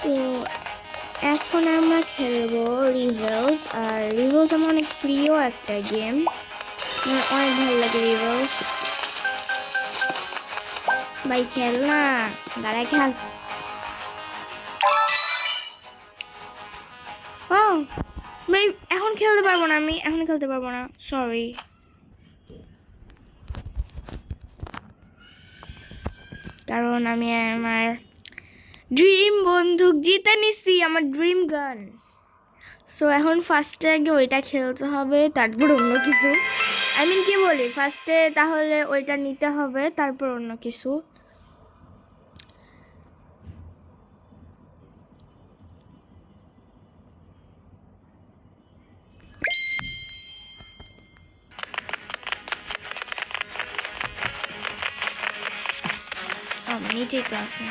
তো এখন আমরা খেলবো রিভেলস। আর রিভেলস আমার অনেক প্রিয় একটা গেম, আমার অনেক ভালো লাগে রিভেলস। ভাই খেল না, দাঁড়ায় খেল। ও ভাই এখন খেলতে পারবো না, আমি এখন খেলতে পারবো না, সরি। কারণ আমি আমার ড্রিম বন্দুক জিতে নিছি, আমার ড্রিম গান। সো এখন ফার্স্টে আগে ওইটা খেলতে হবে, তারপর অন্য কিছু। আই মিন কি বলি, ফার্স্টে তাহলে ওইটা নিতে হবে, তারপর অন্য কিছু। আমার নিচেই তো আছে।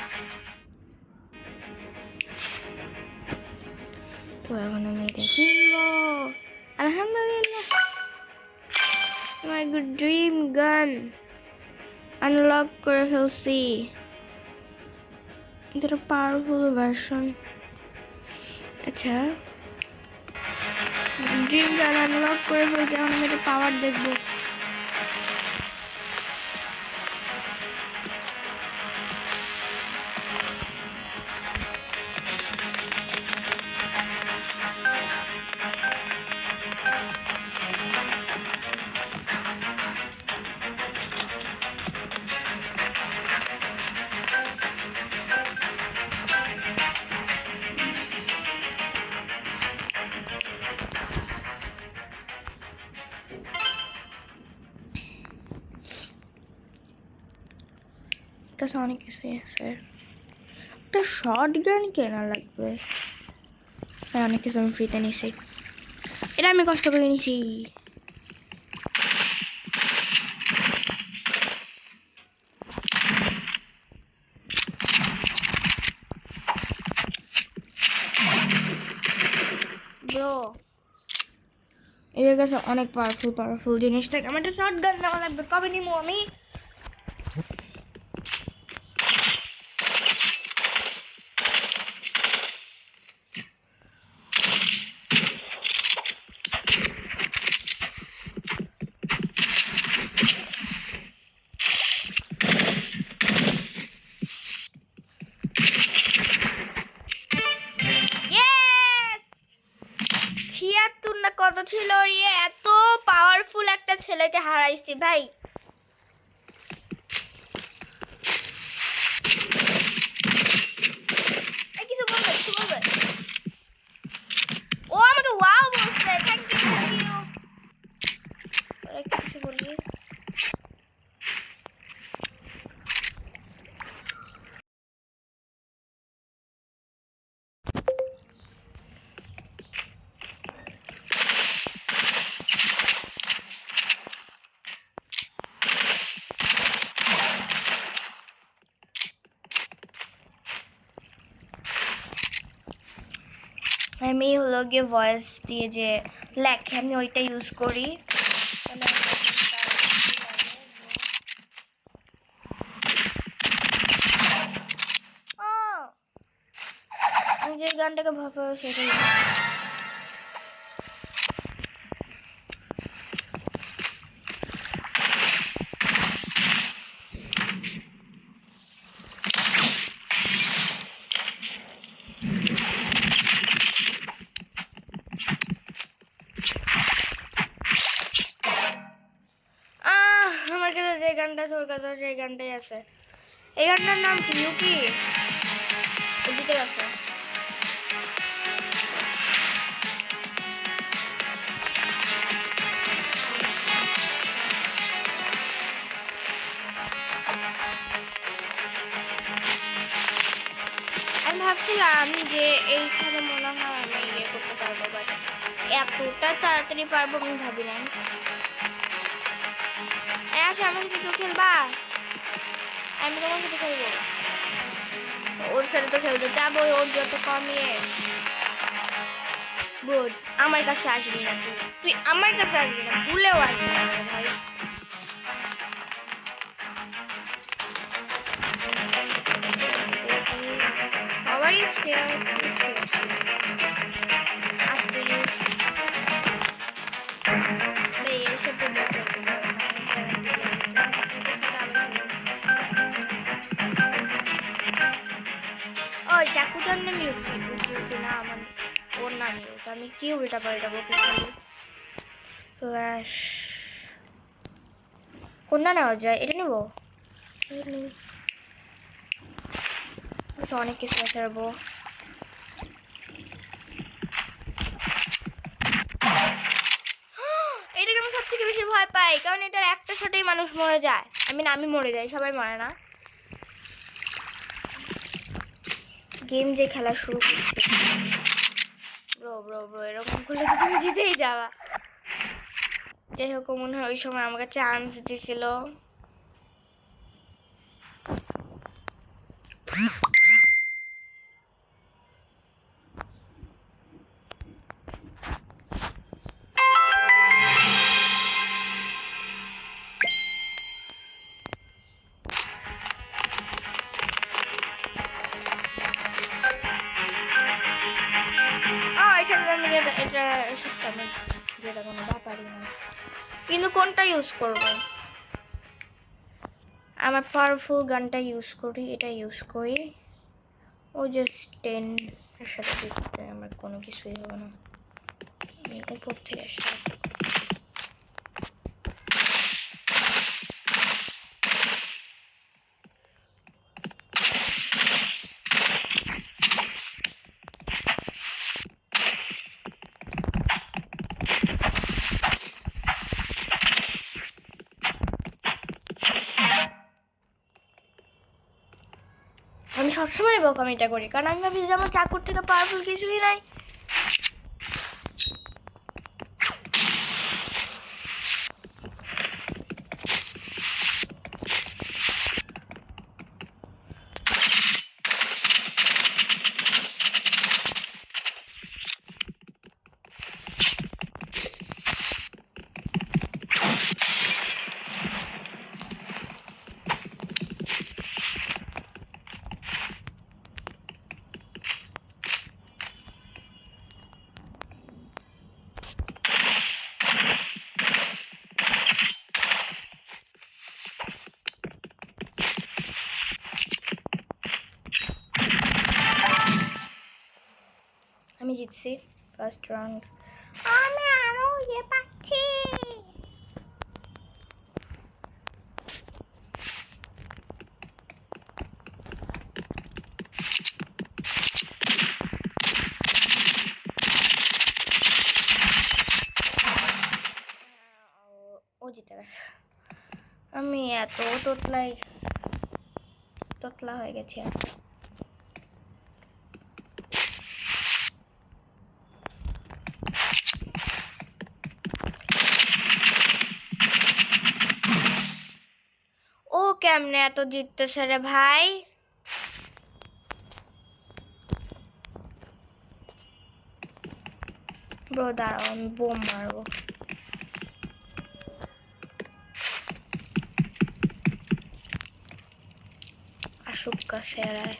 তো এখন আমি এটা কিনবো। আলহামদুলিল্লাহ, আমার ড্রিম গান আনলক করে ফেলছি। এটা পাওয়ারফুল ভার্সন। আচ্ছা, ড্রিম গান আনলক করে ফেলছি, এখন আমি এটা পাওয়ার দেখবো। কাছে অনেক কিছুই আছে, একটা শর্ট গান কেনা লাগবে। হ্যাঁ, অনেক কিছু আমি ফ্রিতে নিছি, এটা আমি কষ্ট করে নিছি। ব্রো, এর কাছে অনেক পাওয়ারফুল জিনিস থাকে। আমার একটা শর্ট গান নেওয়া লাগবে, কবে নিবো আমি? কত ছিল রে, এত পাওয়ারফুল একটা ছেলেকে হারাইছি ভাই। কিছু বলবে, কিছু বলবে? ও আমাকে ওয়াও বলছে, থ্যাংক ইউ। কিছু বলি? আমি হলো গিয়ে ভয়েস দিয়ে যে লেখে, আমি ওইটা ইউজ করি। আমি যে গানটাকে ভয় পাবো সেটাই। আমার কাছে যে গানটা আছে, ওর কাছে যে গানটাই আছে। এই গানটার নাম কি? ইউকি জিতে গেছে। আমি ভাবছিলাম যে এইখানে মনে হয় আমি ইয়ে করতে পারবো, বাট এতটা তাড়াতাড়ি পারবো আমি ভাবি নাই। আসো আমার সাথে কেউ খেলবা? আমি তোমার সাথে খেলবো। ওর সাথে তো খেলতে যাবো, ওর যত কম ইয়ে। বোধ আমার কাছে আসবি না, তুই আমার কাছে আসবি না, ভুলেও আসবি না ভাই। সবারই Please share. After you. এর সাথে ওই চাকুটার নাম ইউকি বুঝিও কিনা আমার ওর নাম ইউজ আমি কি উল্টা পাল্টাবো কি স্প্ল্যাশ কোনটা নেওয়া যায় এটা নেবো অনেক কিছু আছে রাখবো এটাকে আমি সব থেকে বেশি ভয় পাই কারণ এটার একটা শটেই মানুষ মরে যায় আমি মরে যাই সবাই মরে না গেম যে খেলা শুরু করছে ব্রো এরকম করলে তো তুমি জিতেই যাবা যাই হোক মনে হয় ওই সময় আমাকে চান্স দিয়েছিল যেটা কোনো ব্যাপারই না কিন্তু কোনটা ইউজ করব আমার পাওয়ারফুল গানটা ইউজ করি এটা ইউজ করি ও জাস্ট 10 এর সাথে দিতে আমার কোনো কিছুই হবে না আমি উপর থেকে স্টার্ট আমি সবসময় বোকামিটা করি কারণ আমি ভাবি যে আমার চাকুর থেকে পাওয়ারফুল কিছুই নাই আমি জিতছি ফার্স্ট রাউন্ড আমি আরো ইয়ে পাচ্ছি ও জিতে গেছে আমি এত তোতলা হয়ে গেছি ও কেমনে এত জিততেছে রে ভাই ব্রো দাঁড়াও আমি বোম মারবো আসুক কাছে এরায়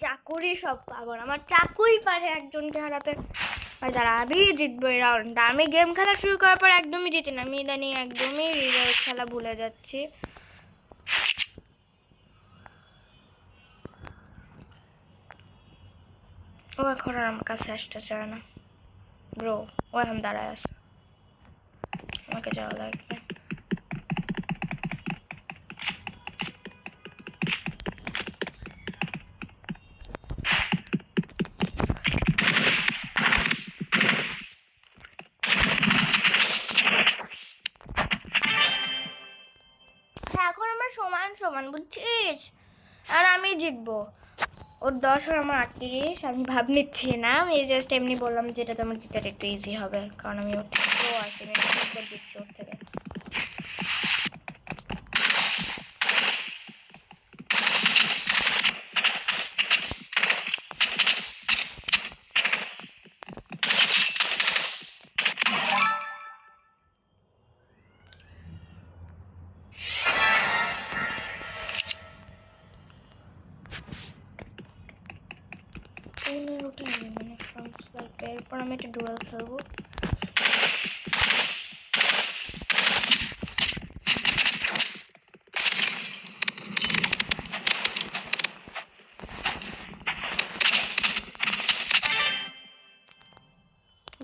চাকুরি সব পাবো আমার চাকুই পারে একজনকে হারাতে আর যারা আমি জিতবো এই রাউন্ডটা আমি গেম খেলা শুরু করার পর একদমই জিতি না আমি ইদানিং একদমই রিভাইভ খেলা ভুলে যাচ্ছি ও এখন আর আমার কাছে আসতে চায় না ব্রো ও এখন দাঁড়ায় আছে আমাকে যাওয়া লাগবে সমান বুঝছিস আর আমি জিতবো ও ওর 10 আর আমার 38। আমি ভাব নিচ্ছি না, আমি জাস্ট এমনি বললাম যেটা আমার জিতাটা একটু ইজি হবে, কারণ আমি ওর থেকে প্রো আছি, আমি একবার জিতছি ওর থেকে। এরপর আমি একটা ডুয়েল খেলবো।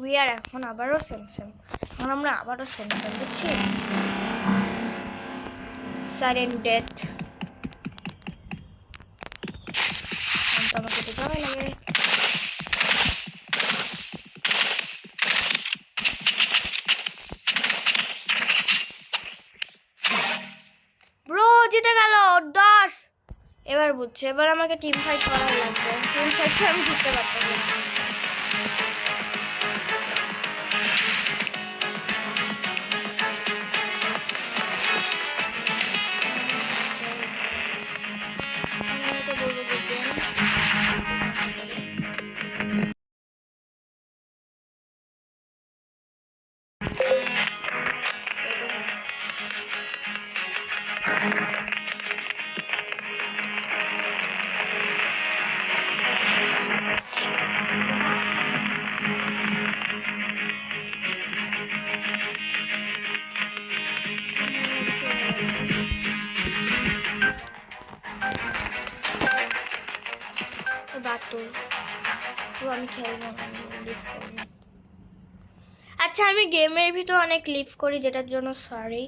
উই আর এখন আবারও সেম এখন আমরা আবারও সেম বুঝছি। সাইলেন্ট ডেথ আমাকে তো যাওয়াই লাগে। ব্রো জিতে গেল 10। এবার বুঝছে, এবার আমাকে টিম ফাইট করা লাগবে, টিম ফাইট ছাড়া আমি জিততে পারতাম না। আমি খেলবো না, আচ্ছা আমি গেমের ভিতর অনেক লিভ করি, যেটার জন্য সরি।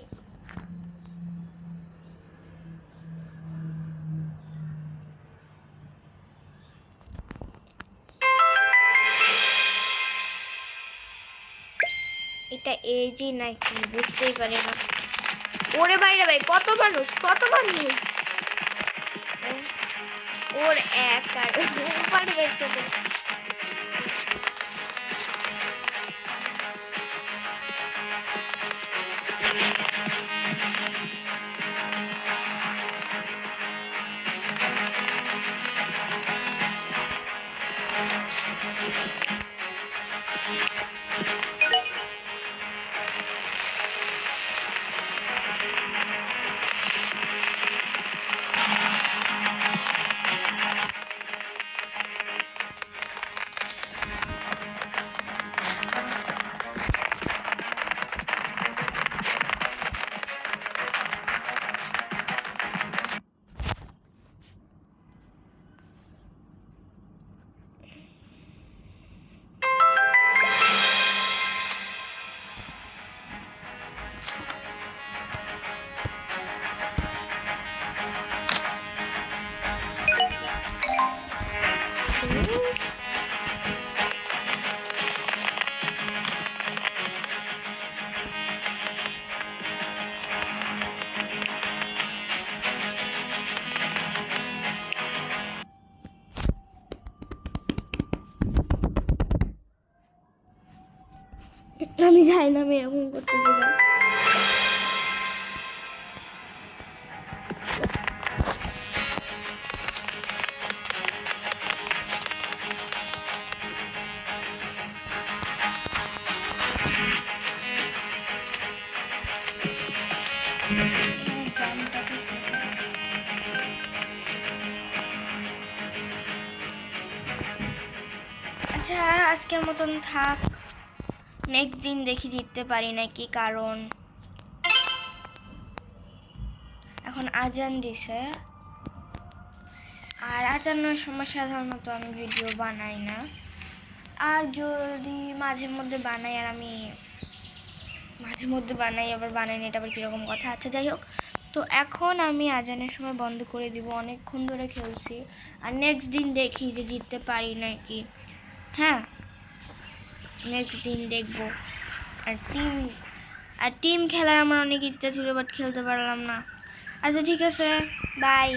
এটা এজি নাকি বুঝতেই পারি না। ওরে বাইরে ভাই, কত মানুষ ওর এক আর পারবে। আমি যাই না, আমি এরকম করতে পারি। আচ্ছা আজকের মতন থাক, নেক্সট দিন দেখি জিততে পারি নাকি, কারণ এখন আজান দিছে, আর আজানের সময় সাধারণত আমি ভিডিও বানাই না, আর যদি মাঝে মধ্যে বানাই, আর আমি মাঝে মধ্যে বানাই আবার বানাই না, এটা আবার কীরকম কথা। আচ্ছা যাই হোক, তো এখন আমি আজানের সময় বন্ধ করে দিব, অনেকক্ষণ ধরে খেলছি, আর নেক্সট দিন দেখি যে জিততে পারি নাকি। হ্যাঁ নেক্সট দিন দেখবো। আর টিম খেলার আমার অনেক ইচ্ছা ছিল, বাট খেলতে পারলাম না। আচ্ছা ঠিক আছে, বাই।